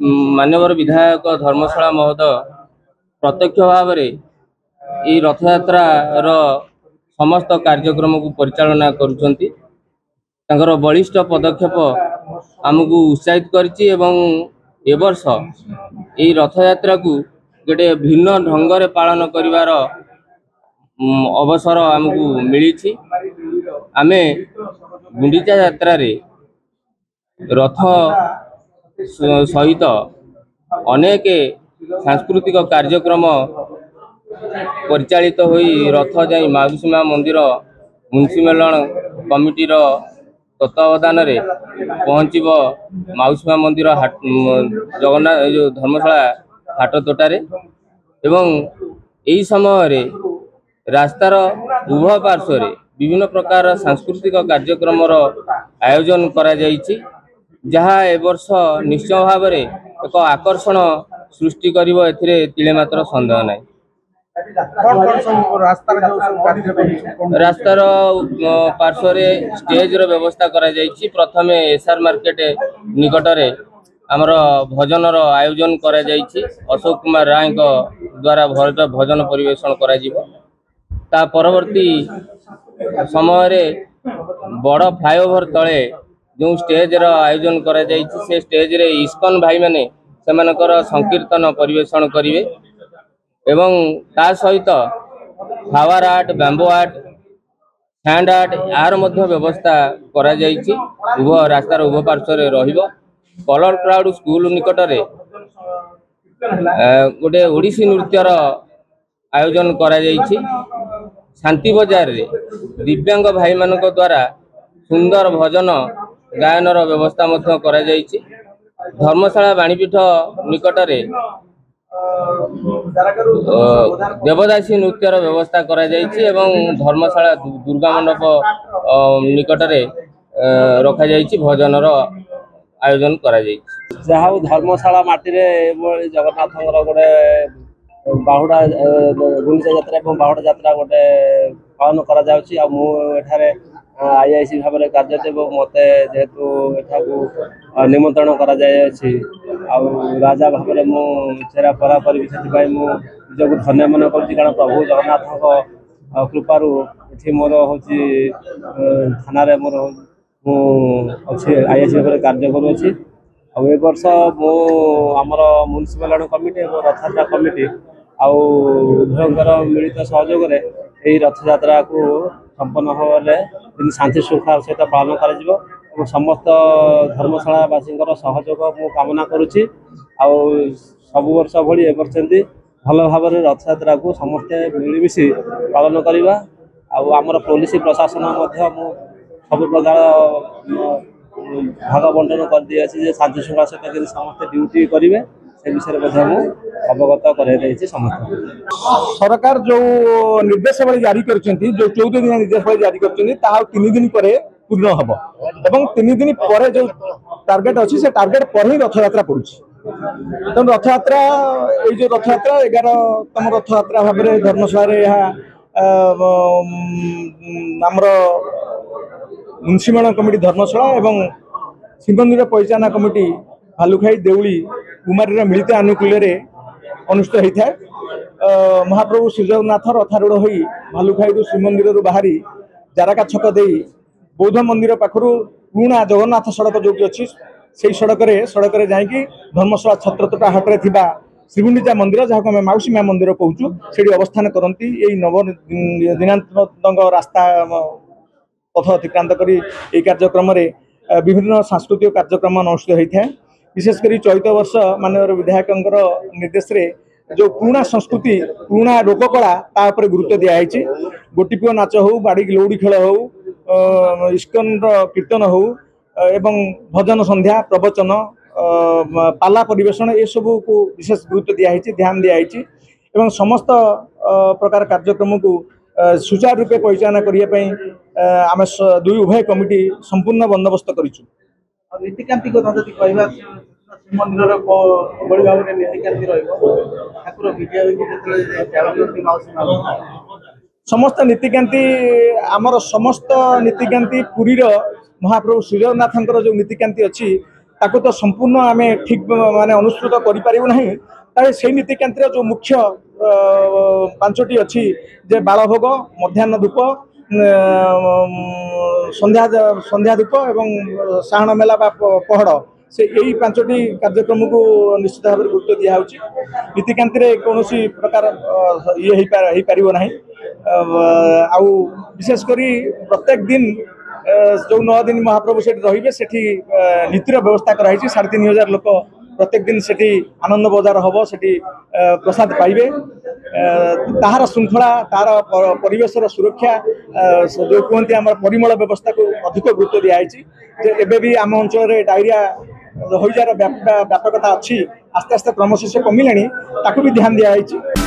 मान्यवर विधायक धर्मशाला महोदय प्रत्यक्ष भाव में रथयात्रार समस्त कार्यक्रम को परिचालना करुछंती। तांकर बलिष्ठ पदक्षेप आमको उत्साहित करछि एवं ए वर्ष यही रथयात्रा को गोटे भिन्न ढंग से पालन करिवार अवसर आमको मिली। आमे गुंडीचा यात्रा रे रथ सहित अनेक सांस्कृतिक कार्यक्रम परिचालित होई रथ जाई माउसीमा मंदिर मुंसिमेलन कमिटीर तत्वावधान रे पहुँचब माउसीमा मंदिर जगन्नाथ जो धर्मशाला हाट तोटारे एवं यही समय रे रास्तार उभय पार्श्व विभिन्न प्रकार सांस्कृतिक कार्यक्रम आयोजन करा जायछि, जहाँ ए वर्ष निश्चय भाव में एक आकर्षण सृष्टि करिवो एथिरे तिले मात्र संदेह नाही। रास्तार पार्श्व स्टेज रो व्यवस्था करा जायछि। प्रथमे एसआर मार्केट निकटरे आमर भजन आयोजन करा जायछि। अशोक कुमार राय द्वारा भजन परिवेषण करा जिवो। ता परवर्ती समय रे बड़ फ्लाईओवर तले जो स्टेज रो आयोजन करा जायछि से स्टेज रे इस्कन भाई माने सेमानकर संकीर्तन परिवेषण करिवे एवं ता सहित flower art bamboo art hand art यार मध्य व्यवस्था करा जायछि। उभय रास्तार उभय पार्श्व रे रहिबो। कलर क्राउड स्कूल निकटरे गोटे ओडिसी नृत्यर आयोजन करा जायछि। शांति बजार रे दिव्यांग भाई मानक द्वारा सुंदर भजन गायनर व्यवस्था मध्य करा जायछि। धर्मशाला बाणीपीठ निकटरे देवदासी नृत्यर व्यवस्था करा जायछि एवं धर्मशाला दुर्गा मंडप निकटरे रखा जायछि भजनर आयोजन करा जायछि। जहाँ धर्मशाला माटी रे जगन्नाथंकर गोटे बाहुड़ा गुंडीचा यात्रा और बाहुड़ा यात्रा गोटे पालन करा जाउछि। आ मु एठारे आईआईसी भाव में कार्यरत मत जेहेतु एठाकू निमंत्रण करा जायछि आ राजा भाव में मु चेरा परा करी निजक धन्य मन कर कारण प्रभु जगन्नाथ कृपारू ये मोर हूँ थाना मोर अच्छे आईआईसी भाव में कार्य करुँची। ए वर्ष मु आमर म्युनिसिपाल कमिटी और रथयात्रा कमिटी उभयंकर मिलित सहयोग में रथ यात्रा को संपन्न भाव में शांति श्रृंखला सहित पालन कर समस्त धर्मशालावासी सहयोग मु कामना करुच्ची। सब वर्ष भली ए वर्ष भल भाव में रथ यात्रा को समस्ते मिलमिशि पालन करवा। आमर पुलिस प्रशासन सब प्रकार भाग बंटन कर दी शांति श्रृंखला सहित समस्त ड्यूटी करेंगे से विषय में अवगत कर समस्त सरकार जो निर्देशावली जारी कर जो 14 दिन निर्देशावली जारी कर 3 दिन पर पूर्ण हम एवं 3 दिन पर जो टार्गेट अच्छी से टार्गेट पर ही रथ यात्रा पड़ुछि। तेणु रथ यात्रा ये रथ यात्रा 11तम रथ यात्रा भाव में धर्मशाला आमर मुंसिमाल कमिटी धर्मशाला एवं श्रीमंदिर परिचालना कमिटी भालुखाई देउली कुमारी मिलित आनुकूल्य अनुष्ठित होता है। महाप्रभु श्री जगन्नाथ रथारूढ़ हो भालुखाई श्रीमंदिर बाहरी जाराका छक दे बौद्ध मंदिर पाखु पुराना जगन्नाथ सड़क जो अच्छी से सड़क रे जाकि धर्मशाला छत्रतोटा हाटे थी श्रीगुंडीचा मंदिर जहाँ को माउसीमा मंदिर कहूँ से अवस्थान करती नव दिनांत रास्ता पथ अतिक्रांत करी कार्यक्रम विभिन्न सांस्कृतिक कार्यक्रम अनुष्ठित होता है। विशेषकर चलित वर्ष माननीय विधायक निर्देश रे जो पुराना संस्कृति पुराना लोककला तापर गुरुत्व दिखाई गोटीपुଅ नाच हो बाड़ी लौड़ी खेल हो इस्कन कीर्तन हो एवं भजन संध्या प्रवचन पाला परिवेषण ये सब को विशेष गुरुत्व दिखाई ध्यान दिखाई एवं समस्त प्रकार कार्यक्रम को सुचारू रूपे परिचालना करने आम दुई उभय कमिटी संपूर्ण बंदोबस्त करिछु। नीतिकांति कथा जदि कहबा श्रीमंदिर बड़ी भाव में नीतिकांति ठाकुर विजय समस्त नीतिकांति आमर समस्त नीतिकांति पुरीर महाप्रभु श्री जगन्नाथंकर जो नीतिकांति अच्छी ताको तो संपूर्ण आम ठीक माने अनुसृत करें ना ताले से नीतिकांतिर जो मुख्य 5टी अच्छी जे बालभोग मध्याह्न धूप संध्या धूप एवं साहण मेला पहड़ से यही 5टी कार्यक्रम को निश्चित भाव में गुरुत्व दिया नीतिकांति कौन प्रकार ये पार ना आउ विशेषकर प्रत्येक दिन जो 9 दिन महाप्रभु से रे से नीतिर व्यवस्था कराई 3500 लोक प्रत्येक दिन से आनंद बजार हम से प्रसाद पाइबे तार श्रृंखला तार परिवेशर सुरक्षा जो कहते आम परिमल व्यवस्था को अधिक गुरुत्व दिखाई एवं भी आम अंचल डायरिया हईजार व्यापकता अच्छी आस्ते आस्ते क्रमशः कमिले ताकू भी ध्यान दिखाई।